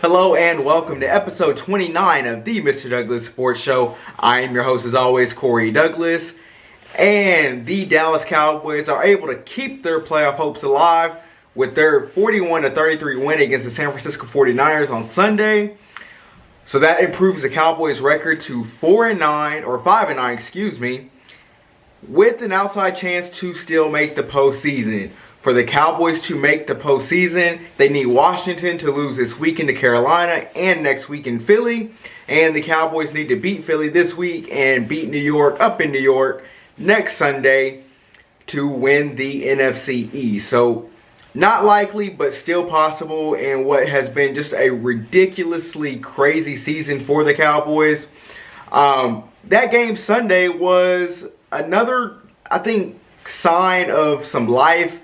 Hello and welcome to episode 29 of the Mr. Douglas Sports Show. I am your host as always, Corey Douglas. And the Dallas Cowboys are able to keep their playoff hopes alive with their 41-33 win against the San Francisco 49ers on Sunday. So that improves the Cowboys record to 4-9, or 5-9, excuse me, with an outside chance to still make the postseason. For the Cowboys to make the postseason, they need Washington to lose this weekend to Carolina and next week in Philly. And the Cowboys need to beat Philly this week and beat New York up in New York next Sunday to win the NFC East. So not likely, but still possible in what has been just a ridiculously crazy season for the Cowboys. That game Sunday was another, I think, sign of some life.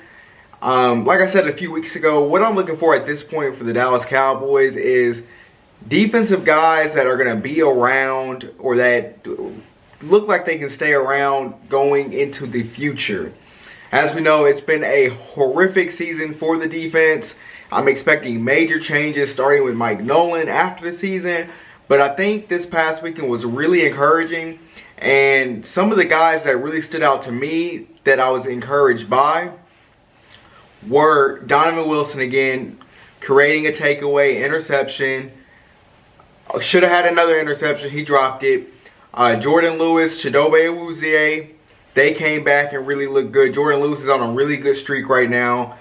Like I said a few weeks ago, what I'm looking for at this point for the Dallas Cowboys is defensive guys that are going to be around or that look like they can stay around going into the future. As we know, it's been a horrific season for the defense. I'm expecting major changes starting with Mike Nolan after the season, but I think this past weekend was really encouraging, and some of the guys that really stood out to me that I was encouraged by were Donovan Wilson again, creating a takeaway interception. Should have had another interception. He dropped it. Jordan Lewis, Chidobe Awuzie, they came back and really looked good. Jordan Lewis is on a really good streak right now.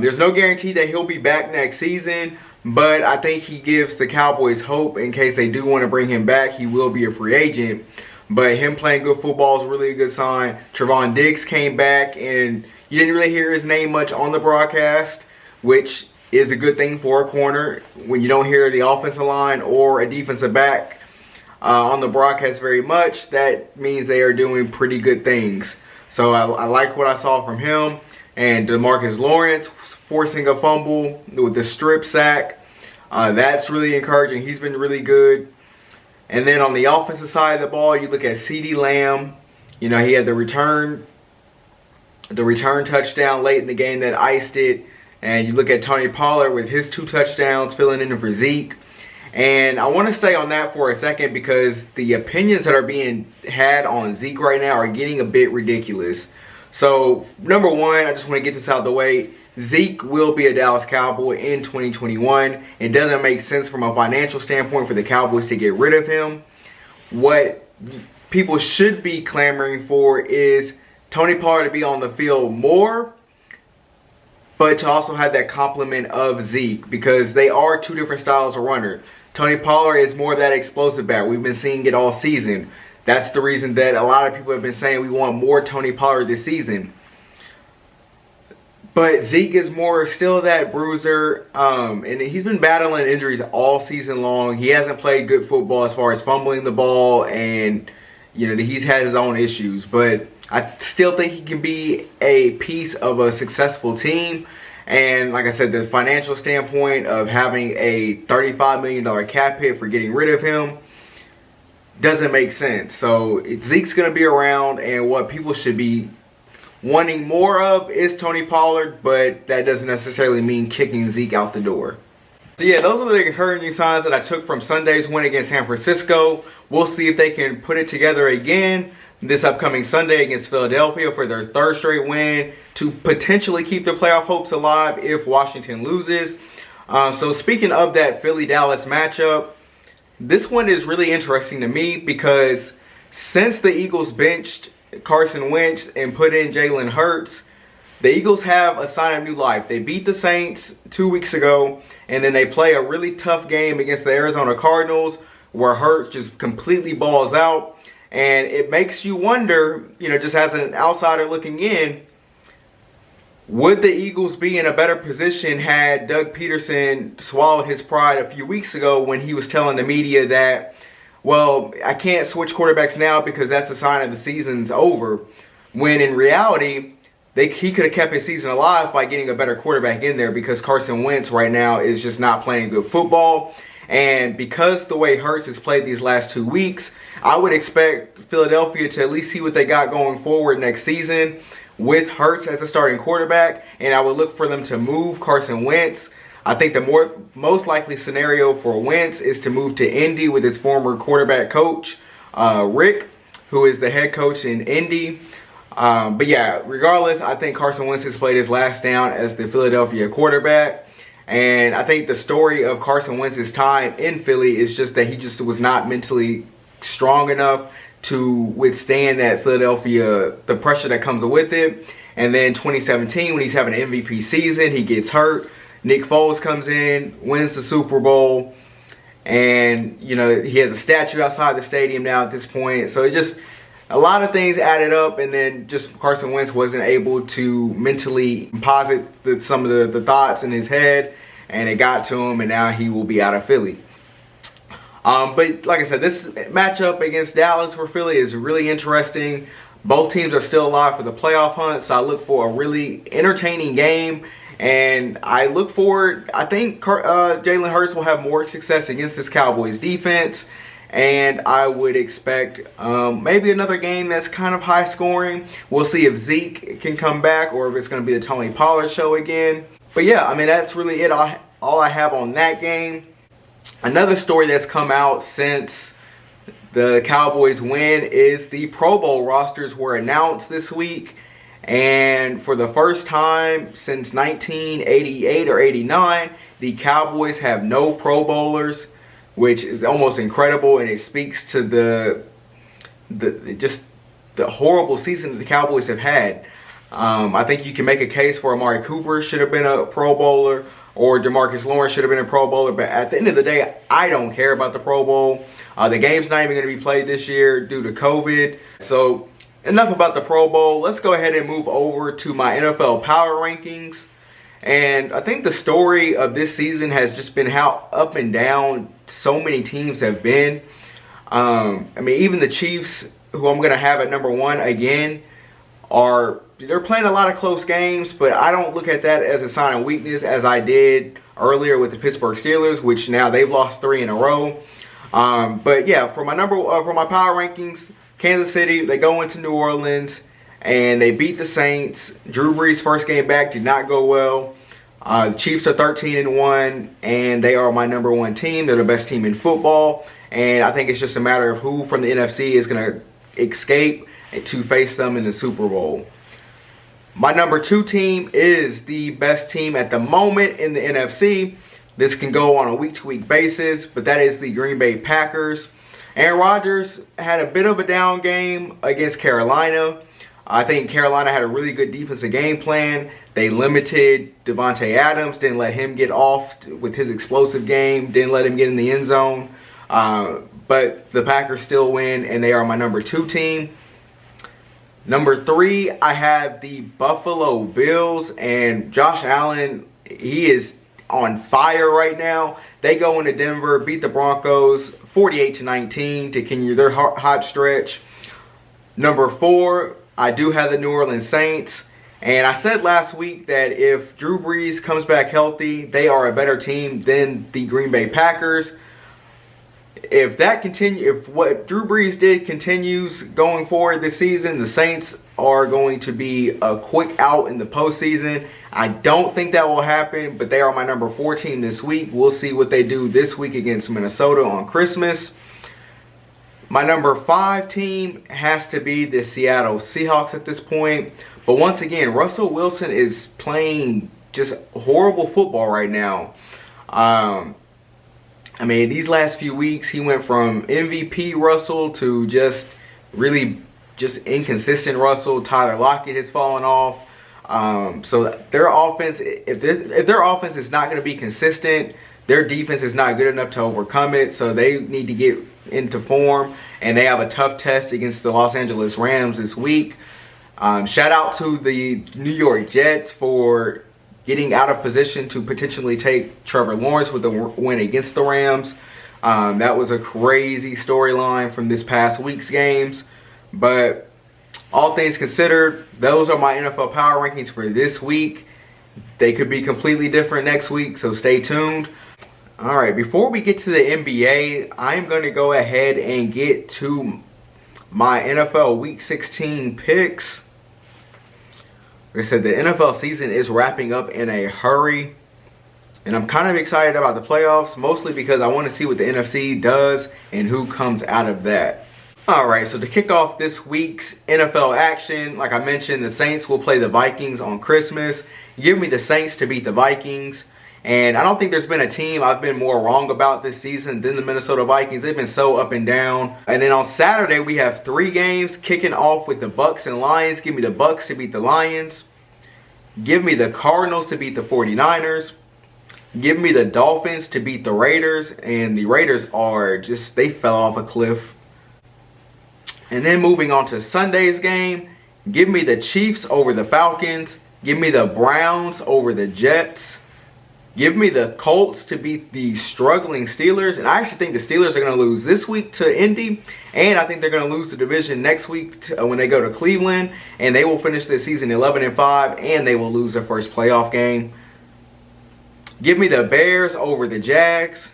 There's no guarantee that he'll be back next season, but I think he gives the Cowboys hope in case they do want to bring him back. He will be a free agent, but him playing good football is really a good sign. Trevon Diggs came back, and you didn't really hear his name much on the broadcast, which is a good thing for a corner. When you don't hear the offensive line or a defensive back on the broadcast very much, that means they are doing pretty good things. So I like what I saw from him. And DeMarcus Lawrence forcing a fumble with the strip sack. That's really encouraging. He's been really good. And then on the offensive side of the ball, you look at CeeDee Lamb. You know, he had the return touchdown late in the game that iced it. And you look at Tony Pollard with his 2 touchdowns filling in for Zeke. And I want to stay on that for a second because the opinions that are being had on Zeke right now are getting a bit ridiculous. So, number one, I just want to get this out of the way. Zeke will be a Dallas Cowboy in 2021. It doesn't make sense from a financial standpoint for the Cowboys to get rid of him. What people should be clamoring for is Tony Pollard to be on the field more, but to also have that complement of Zeke, because they are 2 different styles of runner. Tony Pollard is more of that explosive back. We've been seeing it all season. That's the reason that a lot of people have been saying we want more Tony Pollard this season. But Zeke is more still that bruiser, and he's been battling injuries all season long. He hasn't played good football as far as fumbling the ball, and he's had his own issues. But I still think he can be a piece of a successful team. And like I said, the financial standpoint of having a $35 million cap hit for getting rid of him doesn't make sense. So Zeke's going to be around, and what people should be wanting more of is Tony Pollard, but that doesn't necessarily mean kicking Zeke out the door. So yeah, those are the encouraging signs that I took from Sunday's win against San Francisco. We'll see if they can put it together again this upcoming Sunday against Philadelphia for their 3rd straight win to potentially keep their playoff hopes alive if Washington loses. So speaking of that Philly-Dallas matchup, this one is really interesting to me because since the Eagles benched Carson Wentz and put in Jalen Hurts, the Eagles have a sign of new life. They beat the Saints 2 weeks ago, and then they play a really tough game against the Arizona Cardinals where Hurts just completely balls out. And it makes you wonder, just as an outsider looking in, would the Eagles be in a better position had Doug Peterson swallowed his pride a few weeks ago when he was telling the media that, well, I can't switch quarterbacks now because that's a sign of the season's over, when in reality, he could have kept his season alive by getting a better quarterback in there, because Carson Wentz right now is just not playing good football. And because the way Hurts has played these last 2 weeks, I would expect Philadelphia to at least see what they got going forward next season with Hurts as a starting quarterback. And I would look for them to move Carson Wentz I think the most likely scenario for Wentz is to move to Indy with his former quarterback coach, Rick, who is the head coach in Indy. But yeah, regardless, I think Carson Wentz has played his last down as the Philadelphia quarterback. And I think the story of Carson Wentz's time in Philly is just that he just was not mentally strong enough to withstand that Philadelphia, the pressure that comes with it. And then 2017, when he's having an MVP season, he gets hurt. Nick Foles comes in, wins the Super Bowl. And, you know, he has a statue outside the stadium now at this point. So it just, a lot of things added up. And then just Carson Wentz wasn't able to mentally posit some of the thoughts in his head. And it got to him, and now he will be out of Philly. But like I said, this matchup against Dallas for Philly is really interesting. Both teams are still alive for the playoff hunt, so I look for a really entertaining game. And I look forward, I think Jalen Hurts will have more success against this Cowboys defense. And I would expect maybe another game that's kind of high scoring. We'll see if Zeke can come back or if it's going to be the Tony Pollard show again. But yeah, I mean, that's really it. All I have on that game. Another story that's come out since the Cowboys win is the Pro Bowl rosters were announced this week. And for the first time since 1988 or 89, the Cowboys have no Pro Bowlers, which is almost incredible. And it speaks to the horrible season that the Cowboys have had. I think you can make a case for Amari Cooper should have been a Pro Bowler, or DeMarcus Lawrence should have been a Pro Bowler. But at the end of the day, I don't care about the Pro Bowl. The game's not even going to be played this year due to COVID. So enough about the Pro Bowl. Let's go ahead and move over to my NFL power rankings. And I think the story of this season has just been how up and down so many teams have been. I mean, even the Chiefs, who I'm going to have at number 1 again, they're playing a lot of close games, but I don't look at that as a sign of weakness as I did earlier with the Pittsburgh Steelers, which now they've lost 3 in a row. But yeah, for my power rankings, Kansas City, they go into New Orleans and they beat the Saints. Drew Brees' first game back did not go well. The Chiefs are 13-1 and they are my number 1 team. They're the best team in football, and I think it's just a matter of who from the NFC is going to escape to face them in the Super Bowl. My number 2 team is the best team at the moment in the NFC. This can go on a week-to-week basis, but that is the Green Bay Packers. Aaron Rodgers had a bit of a down game against Carolina. I think Carolina had a really good defensive game plan. They limited Devontae Adams, didn't let him get off with his explosive game, didn't let him get in the end zone. But the Packers still win, and they are my number 2 team. Number 3, I have the Buffalo Bills, and Josh Allen, he is on fire right now. They go into Denver, beat the Broncos 48-19 to continue their hot stretch. Number 4, I do have the New Orleans Saints, and I said last week that if Drew Brees comes back healthy, they are a better team than the Green Bay Packers. If what Drew Brees did continues going forward this season, the Saints are going to be a quick out in the postseason. I don't think that will happen, but they are my number 4 team this week. We'll see what they do this week against Minnesota on Christmas. My number 5 team has to be the Seattle Seahawks at this point. But once again, Russell Wilson is playing just horrible football right now. I mean, these last few weeks, he went from MVP Russell to just really just inconsistent Russell. Tyler Lockett has fallen off. So their offense, if their offense is not going to be consistent, their defense is not good enough to overcome it. So they need to get into form, and they have a tough test against the Los Angeles Rams this week. Shout out to the New York Jets for getting out of position to potentially take Trevor Lawrence with the win against the Rams. That was a crazy storyline from this past week's games. But all things considered, those are my NFL power rankings for this week. They could be completely different next week, so stay tuned. All right, before we get to the NBA, I'm going to go ahead and get to my NFL Week 16 picks. Like I said, the NFL season is wrapping up in a hurry. And I'm kind of excited about the playoffs, mostly because I want to see what the NFC does and who comes out of that. Alright, so to kick off this week's NFL action, like I mentioned, the Saints will play the Vikings on Christmas. Give me the Saints to beat the Vikings. And I don't think there's been a team I've been more wrong about this season than the Minnesota Vikings. They've been so up and down. And then on Saturday, we have 3 games kicking off with the Bucks and Lions. Give me the Bucks to beat the Lions. Give me the Cardinals to beat the 49ers. Give me the Dolphins to beat the Raiders. And the Raiders are just, they fell off a cliff. And then moving on to Sunday's game, give me the Chiefs over the Falcons. Give me the Browns over the Jets. Give me the Colts to beat the struggling Steelers. And I actually think the Steelers are going to lose this week to Indy. And I think they're going to lose the division next week when they go to Cleveland. And they will finish the season 11-5. And they will lose their first playoff game. Give me the Bears over the Jags.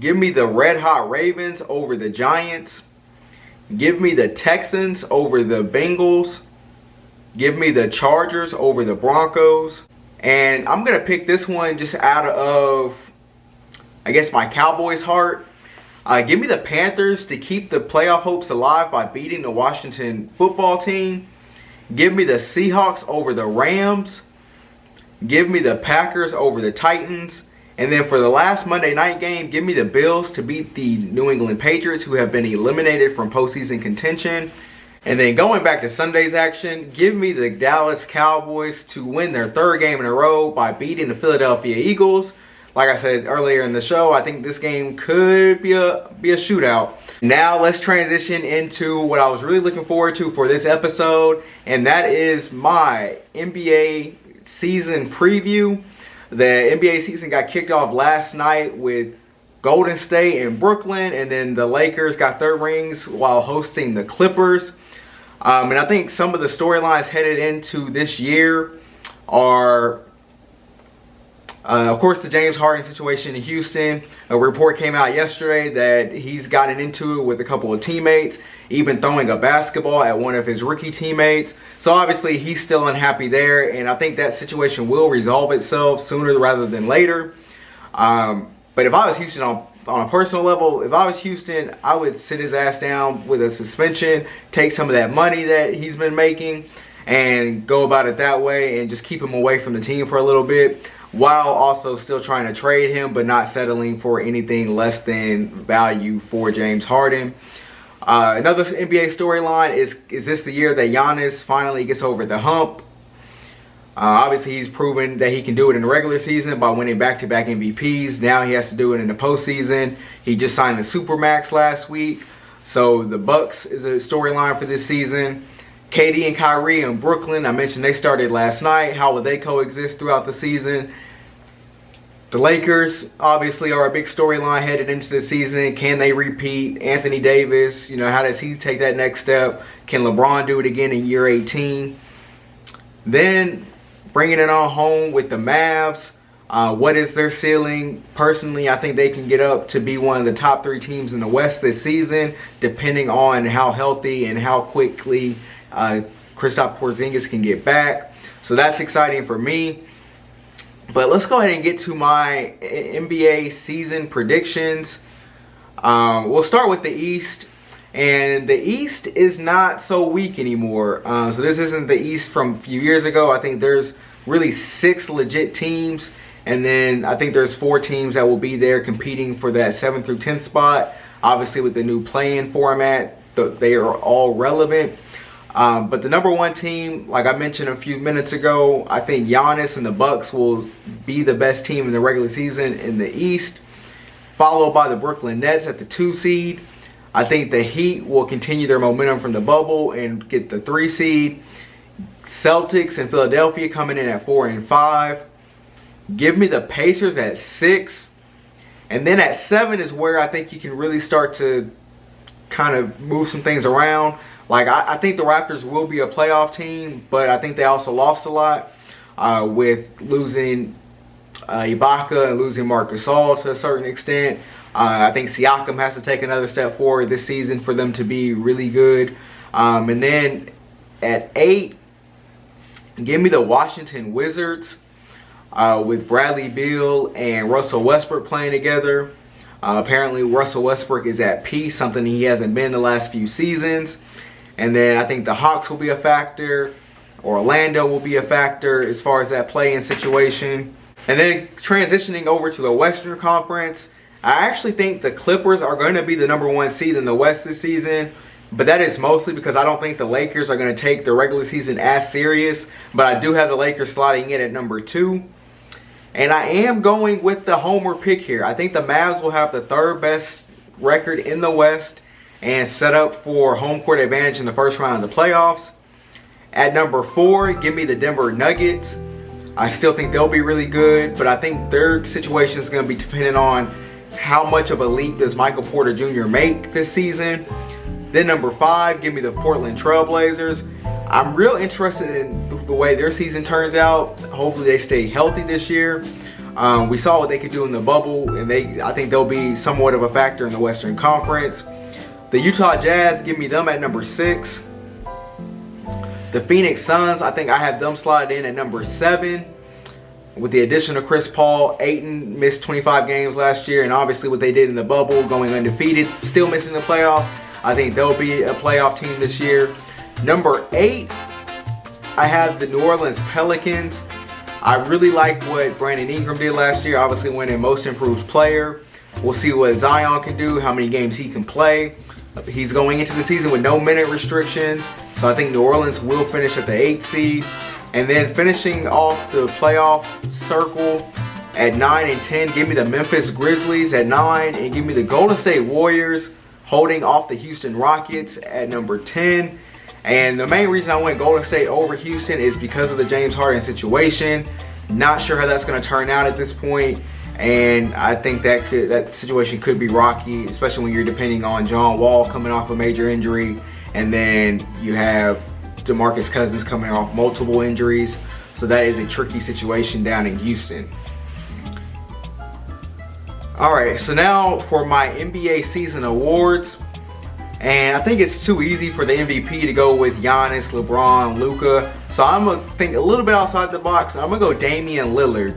Give me the Red Hot Ravens over the Giants. Give me the Texans over the Bengals. Give me the Chargers over the Broncos. And I'm going to pick this one just out of, I guess, my Cowboys heart. Give me the Panthers to keep the playoff hopes alive by beating the Washington football team. Give me the Seahawks over the Rams. Give me the Packers over the Titans. And then for the last Monday night game, give me the Bills to beat the New England Patriots, who have been eliminated from postseason contention. And then going back to Sunday's action, give me the Dallas Cowboys to win their 3rd game in a row by beating the Philadelphia Eagles. Like I said earlier in the show, I think this game could be a shootout. Now let's transition into what I was really looking forward to for this episode, and that is my NBA season preview. The NBA season got kicked off last night with Golden State and Brooklyn, and then the Lakers got their rings while hosting the Clippers. And I think some of the storylines headed into this year are, of course, the James Harden situation in Houston. A report came out yesterday that he's gotten into it with a couple of teammates, even throwing a basketball at one of his rookie teammates. So obviously he's still unhappy there, and I think that situation will resolve itself sooner rather than later. But if I was Houston on a personal level, if I was Houston, I would sit his ass down with a suspension, take some of that money that he's been making, and go about it that way and just keep him away from the team for a little bit, while also still trying to trade him but not settling for anything less than value for James Harden. Another NBA storyline is this the year that Giannis finally gets over the hump? Obviously, he's proven that he can do it in the regular season by winning back-to-back MVPs. Now he has to do it in the postseason. He just signed the Supermax last week. So the Bucks is a storyline for this season. KD and Kyrie in Brooklyn, I mentioned they started last night. How will they coexist throughout the season? The Lakers obviously are a big storyline headed into the season. Can they repeat? Anthony Davis, how does he take that next step? Can LeBron do it again in year 18? Then bringing it on home with the Mavs. What is their ceiling? Personally, I think they can get up to be one of the top 3 teams in the West this season, depending on how healthy and how quickly Kristaps Porzingis can get back. So that's exciting for me. But let's go ahead and get to my NBA season predictions. We'll start with the East. And the East is not so weak anymore. So this isn't the East from a few years ago. I think there's really 6 legit teams. And then I think there's 4 teams that will be there competing for that 7th through 10th spot. Obviously with the new play-in format, they are all relevant. But the number 1 team, like I mentioned a few minutes ago, I think Giannis and the Bucks will be the best team in the regular season in the East, followed by the Brooklyn Nets at the 2 seed. I think the Heat will continue their momentum from the bubble and get the 3 seed. Celtics and Philadelphia coming in at 4 and 5. Give me the Pacers at 6. And then at 7 is where I think you can really start to kind of move some things around. Like, I think the Raptors will be a playoff team, but I think they also lost a lot with losing Ibaka and losing Marc Gasol to a certain extent. I think Siakam has to take another step forward this season for them to be really good. And then at 8, give me the Washington Wizards. with Bradley Beal and Russell Westbrook playing together. Apparently Russell Westbrook is at peace, something he hasn't been the last few seasons. And then I think the Hawks will be a factor. Orlando will be a factor as far as that play-in situation. And then transitioning over to the Western Conference, I actually think the Clippers are going to be the #1 seed in the West this season. But that is mostly because I don't think the Lakers are going to take the regular season as serious. But I do have the Lakers sliding in at #2. And I am going with the homer pick here. I think the Mavs will have the 3rd best record in the West and set up for home court advantage in the first round of the playoffs. At #4, give me the Denver Nuggets. I still think they'll be really good, but I think their situation is going to be dependent on how much of a leap does Michael Porter Jr. make this season. Then #5, give me the Portland Trail Blazers. I'm real interested in the way their season turns out. Hopefully they stay healthy this year. We saw what they could do in the bubble, and I think they'll be somewhat of a factor in the Western Conference. The Utah Jazz, give me them at #6. The Phoenix Suns, I think I have them slide in at #7. With the addition of Chris Paul, Ayton missed 25 games last year, and obviously what they did in the bubble, going undefeated, still missing the playoffs. I think they'll be a playoff team this year. #8, I have the New Orleans Pelicans. I really like what Brandon Ingram did last year, obviously winning Most Improved Player. We'll see what Zion can do, how many games he can play. He's going into the season with no minute restrictions, so I think New Orleans will finish at the 8th seed. And then finishing off the playoff circle at 9 and 10, give me the Memphis Grizzlies at 9, and give me the Golden State Warriors holding off the Houston Rockets at #10. And the main reason I went Golden State over Houston is because of the James Harden situation. Not sure how that's going to turn out at this point. And I think that situation could be rocky, especially when you're depending on John Wall coming off a major injury. And then you have DeMarcus Cousins coming off multiple injuries. So that is a tricky situation down in Houston. Alright, so now for my NBA season awards. And I think it's too easy for the MVP to go with Giannis, LeBron, Luka. So I'm going to think a little bit outside the box. I'm going to go Damian Lillard.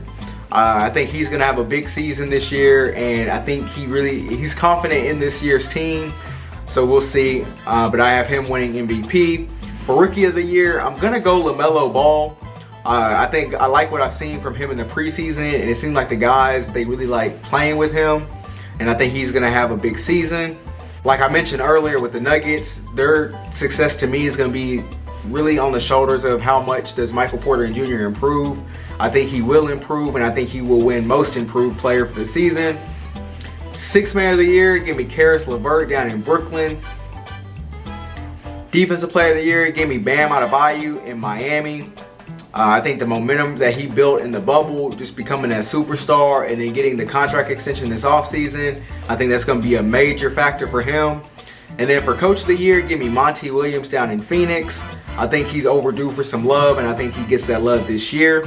I think he's going to have a big season this year. And I think he's confident in this year's team. So we'll see. But I have him winning MVP. For Rookie of the Year, I'm going to go LaMelo Ball. I think I like what I've seen from him in the preseason. And it seems like the guys, they really like playing with him. And I think he's going to have a big season. Like I mentioned earlier with the Nuggets, their success to me is going to be really on the shoulders of how much does Michael Porter Jr. improve. I think he will improve, and I think he will win Most Improved Player for the season. Sixth Man of the Year, give me Karis LeVert down in Brooklyn. Defensive Player of the Year, give me Bam Adebayo in Miami. I think the momentum that he built in the bubble, just becoming that superstar and then getting the contract extension this offseason, I think that's going to be a major factor for him. And then for Coach of the Year, give me Monty Williams down in Phoenix. I think he's overdue for some love, and I think he gets that love this year.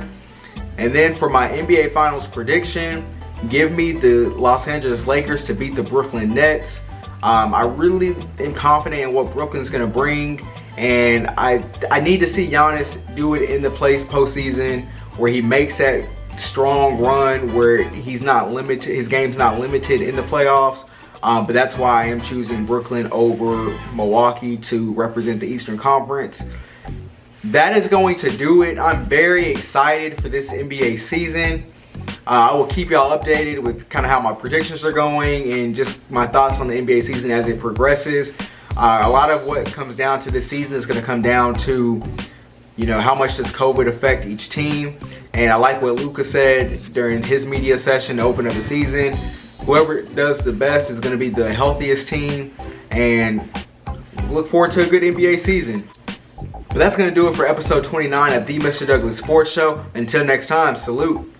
And then for my NBA Finals prediction, give me the Los Angeles Lakers to beat the Brooklyn Nets. I really am confident in what Brooklyn's going to bring. And I need to see Giannis do it in the postseason where he makes that strong run where he's not limited, his game's not limited in the playoffs. But that's why I am choosing Brooklyn over Milwaukee to represent the Eastern Conference. That is going to do it. I'm very excited for this NBA season. I will keep y'all updated with kind of how my predictions are going and just my thoughts on the NBA season as it progresses. A lot of what comes down to this season is going to come down to, how much does COVID affect each team. And I like what Luka said during his media session to open up the season. Whoever does the best is going to be the healthiest team. And look forward to a good NBA season. But that's going to do it for episode 29 of the Mr. Douglass Sports Show. Until next time, salute.